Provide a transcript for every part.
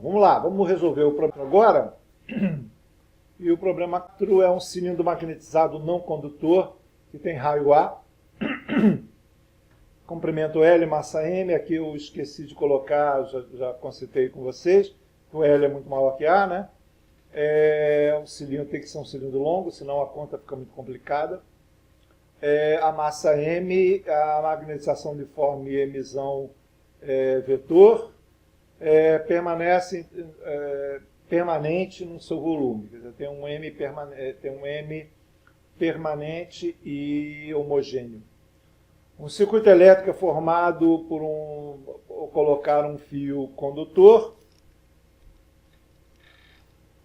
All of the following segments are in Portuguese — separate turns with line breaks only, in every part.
Vamos lá, vamos resolver o problema agora. E o problema 4 é um cilindro magnetizado não condutor, que tem raio A, comprimento L, massa M. Aqui eu esqueci de colocar, já concitei com vocês, que o L é muito maior que A, né? O cilindro tem que ser um cilindro longo, senão a conta fica muito complicada. A massa M, a magnetização de forma e emissão vetor, permanente no seu volume. Quer dizer, tem um M permanente e homogêneo. Um circuito elétrico é formado por colocar um fio condutor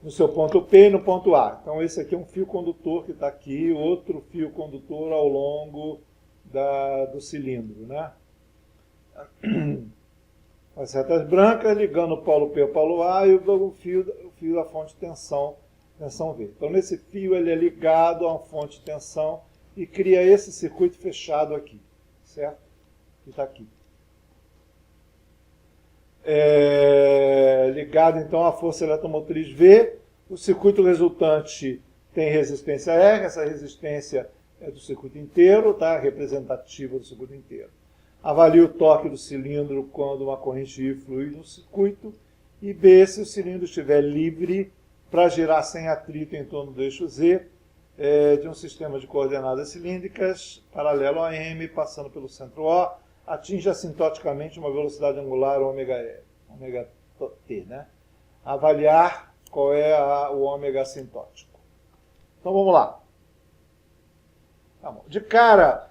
no seu ponto P e no ponto A. Então esse aqui é um fio condutor que está aqui, outro fio condutor ao longo do cilindro, né? As retas brancas ligando o polo P ao polo A e o fio da fonte de tensão V. Então nesse fio ele é ligado a uma fonte de tensão e cria esse circuito fechado aqui, certo? Que está aqui. Ligado então à força eletromotriz V, o circuito resultante tem resistência R, essa resistência é do circuito inteiro, tá? Representativa do circuito inteiro. Avalie o torque do cilindro quando uma corrente I flui no circuito, e B, se o cilindro estiver livre para girar sem atrito em torno do eixo Z, de um sistema de coordenadas cilíndricas, paralelo a M, passando pelo centro O, atinge assintoticamente uma velocidade angular ômega t, né? Avaliar qual é o ômega assintótico. Então vamos lá. Tá bom. De cara,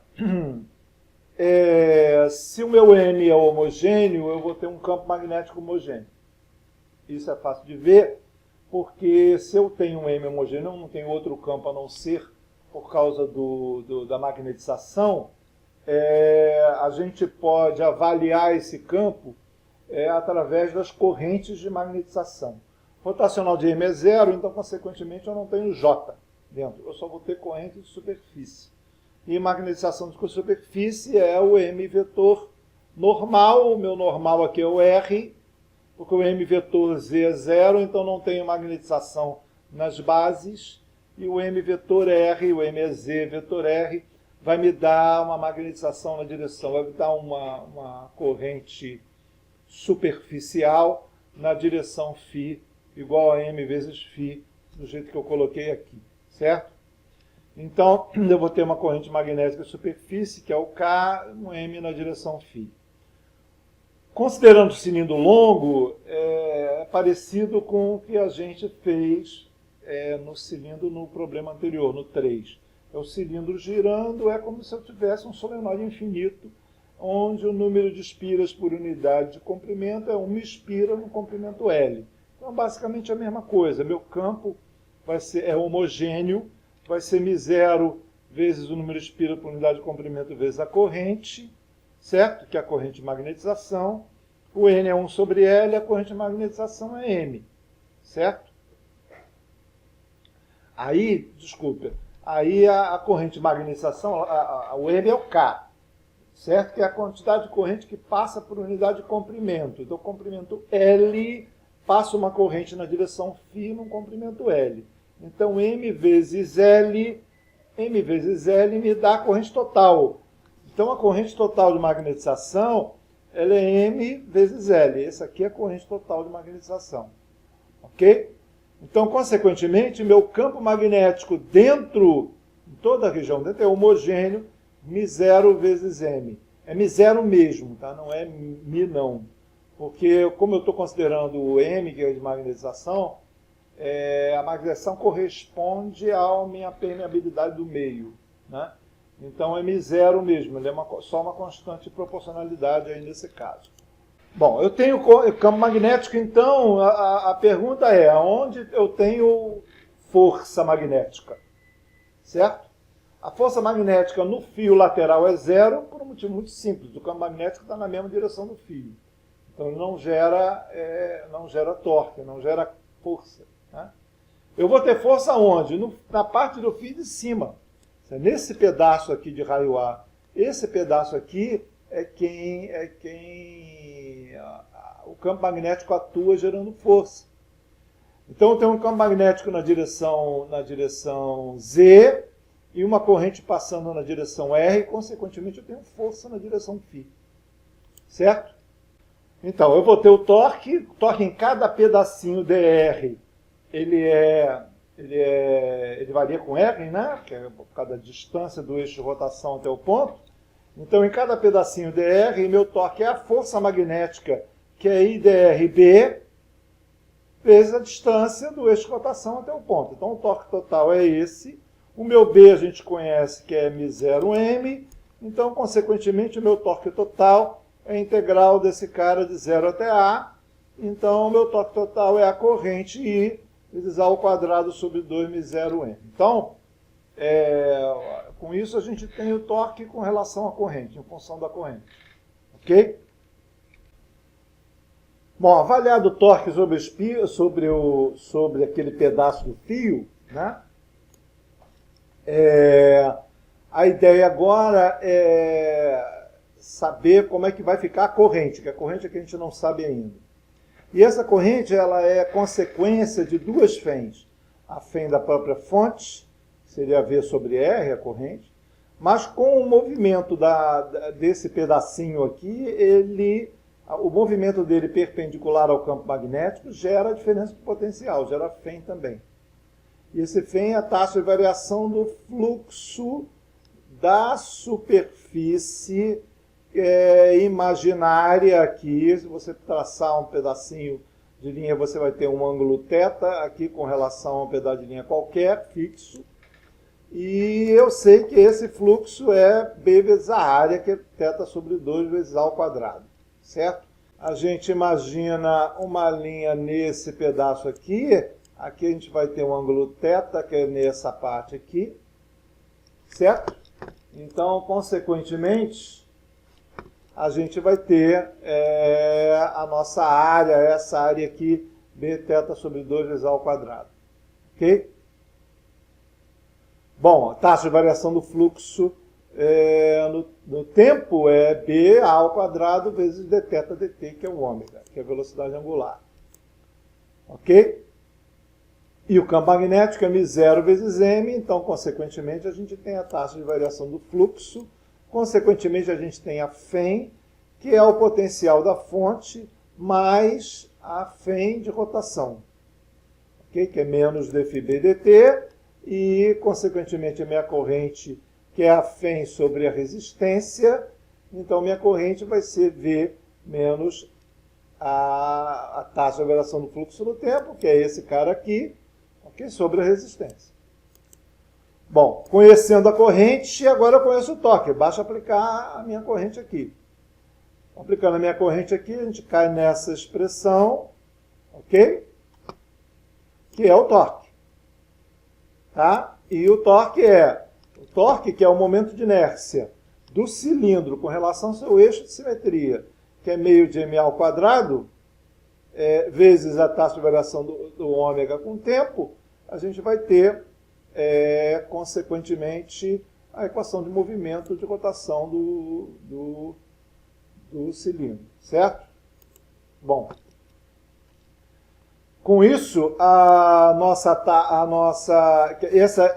se o meu M é homogêneo, eu vou ter um campo magnético homogêneo. Isso é fácil de ver, porque se eu tenho um M homogêneo, eu não tenho outro campo a não ser por causa da magnetização. A gente pode avaliar esse campo através das correntes de magnetização. Rotacional de M é zero, então, consequentemente, eu não tenho J dentro. Eu só vou ter corrente de superfície. E magnetização de superfície é o M vetor normal. O meu normal aqui é o R, porque o M vetor Z é zero, então não tenho magnetização nas bases. E o M vetor R, o MZ vetor R, vai me dar uma magnetização na direção, vai me dar uma corrente superficial na direção φ, igual a M vezes φ, do jeito que eu coloquei aqui, certo? Então, eu vou ter uma corrente magnética de superfície, que é o K, um M na direção φ. Considerando o cilindro longo, é parecido com o que a gente fez no cilindro no problema anterior, no 3. É o cilindro girando, é como se eu tivesse um solenoide infinito, onde o número de espiras por unidade de comprimento é uma espira no comprimento L. Então, basicamente a mesma coisa. Meu campo é homogêneo, vai ser μ0 vezes o número de espiras por unidade de comprimento vezes a corrente, certo? Que é a corrente de magnetização. O N é 1 sobre L, a corrente de magnetização é M, certo? Aí, desculpa, aí a corrente de magnetização, o M é o K, certo? Que é a quantidade de corrente que passa por unidade de comprimento. Então, comprimento L passa uma corrente na direção φ no comprimento L. Então, M vezes L me dá a corrente total. Então, a corrente total de magnetização, ela é M vezes L. Essa aqui é a corrente total de magnetização. Ok? Então, consequentemente, meu campo magnético dentro, em toda a região dentro, é homogêneo, μ0 vezes M. É μ0 mesmo, tá? Não é μ não. Porque, como eu estou considerando o M, que é de magnetização, a magnetização corresponde à minha permeabilidade do meio, né? Então é μ0 mesmo, ele é só uma constante de proporcionalidade aí nesse caso. Bom, eu tenho campo magnético, então a pergunta é, aonde eu tenho força magnética? Certo? A força magnética no fio lateral é zero, por um motivo muito simples. O campo magnético está na mesma direção do fio. Então ele não gera torque, não gera força, né? Eu vou ter força onde? Na parte do fio de cima. Nesse pedaço aqui de raio A. Esse pedaço aqui é quem o campo magnético atua gerando força. Então eu tenho um campo magnético na direção Z e uma corrente passando na direção R, e consequentemente eu tenho força na direção φ. Certo? Então eu vou ter o torque em cada pedacinho dr, ele varia com R, né? Que é por causa da distância do eixo de rotação até o ponto. Então, em cada pedacinho dr, meu torque é a força magnética, que é IdRB, vezes a distância do eixo de rotação até o ponto. Então, o torque total é esse. O meu B a gente conhece, que é μ0m. Então, consequentemente, o meu torque total é a integral desse cara de 0 até A. Então, o meu torque total é a corrente I vezes A ao quadrado sobre 2μ0m. Então, com isso a gente tem o torque com relação à corrente, em função da corrente. Ok? Bom, avaliado o torque sobre aquele pedaço do fio, né? A ideia agora é saber como é que vai ficar a corrente, que a corrente é que a gente não sabe ainda. E essa corrente ela é consequência de duas fens. A fen da própria fonte, seria V sobre R, a corrente, mas com o movimento desse pedacinho aqui, o movimento dele perpendicular ao campo magnético gera a diferença de potencial, gera fen também. E esse fen é a taxa de variação do fluxo da superfície imaginária aqui. Se você traçar um pedacinho de linha, você vai ter um ângulo θ aqui com relação a um pedaço de linha qualquer, fixo. E eu sei que esse fluxo é B vezes a área, que é θ sobre 2 vezes A ao quadrado. Certo? A gente imagina uma linha nesse pedaço aqui. Aqui a gente vai ter um ângulo θ, que é nessa parte aqui. Certo? Então, consequentemente, a gente vai ter a nossa área, essa área aqui, Bθ sobre 2 vezes A ao quadrado. Ok? Bom, a taxa de variação do fluxo no tempo é B A ao quadrado vezes dθ dt, que é o ômega, que é a velocidade angular. Ok? E o campo magnético é μ0 vezes m, então, consequentemente, a gente tem a taxa de variação do fluxo, consequentemente, a gente tem a fen, que é o potencial da fonte, mais a fen de rotação, okay? Que é menos dφb dt, e, consequentemente, a minha corrente, que é a fen sobre a resistência, então minha corrente vai ser V menos a taxa de variação do fluxo no tempo, que é esse cara aqui, okay? Sobre a resistência. Bom, conhecendo a corrente, agora eu conheço o torque. Basta aplicar a minha corrente aqui. Aplicando a minha corrente aqui, a gente cai nessa expressão, ok? Que é o torque. Tá? E o torque que é o momento de inércia do cilindro com relação ao seu eixo de simetria, que é meio de m ao quadrado, vezes a taxa de variação do ômega com o tempo, a gente vai ter, consequentemente, a equação de movimento de rotação do cilindro, certo? Bom, com isso,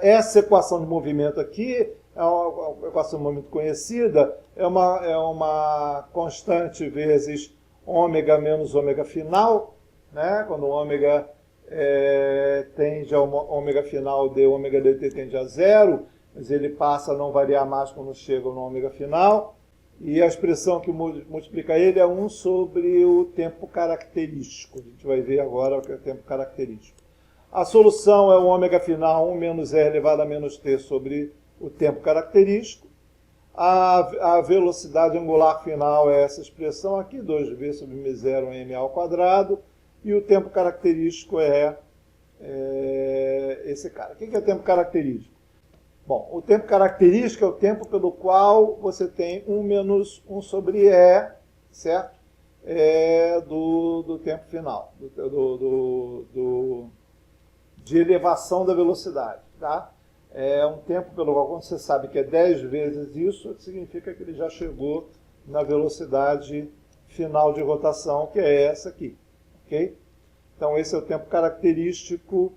essa equação de movimento aqui é uma equação de movimento conhecida, é uma constante vezes ômega menos ômega final, né? Quando o ômega tende a ômega final de ômega dt tende a zero, mas ele passa a não variar mais quando chega no ômega final. E a expressão que multiplica ele é 1 sobre o tempo característico. A gente vai ver agora o que é o tempo característico. A solução é o ômega final 1 menos r elevado a menos t sobre o tempo característico. A velocidade angular final é essa expressão aqui, 2v sobre μ0 m ao quadrado. E o tempo característico é esse cara. O que é tempo característico? Bom, o tempo característico é o tempo pelo qual você tem 1 menos 1 sobre E, certo? Do tempo final, de elevação da velocidade, tá? É um tempo pelo qual, quando você sabe que é 10 vezes isso, significa que ele já chegou na velocidade final de rotação, que é essa aqui. Ok? Então, esse é o tempo característico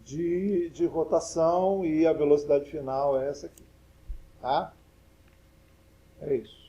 de rotação e a velocidade final é essa aqui. Tá? É isso.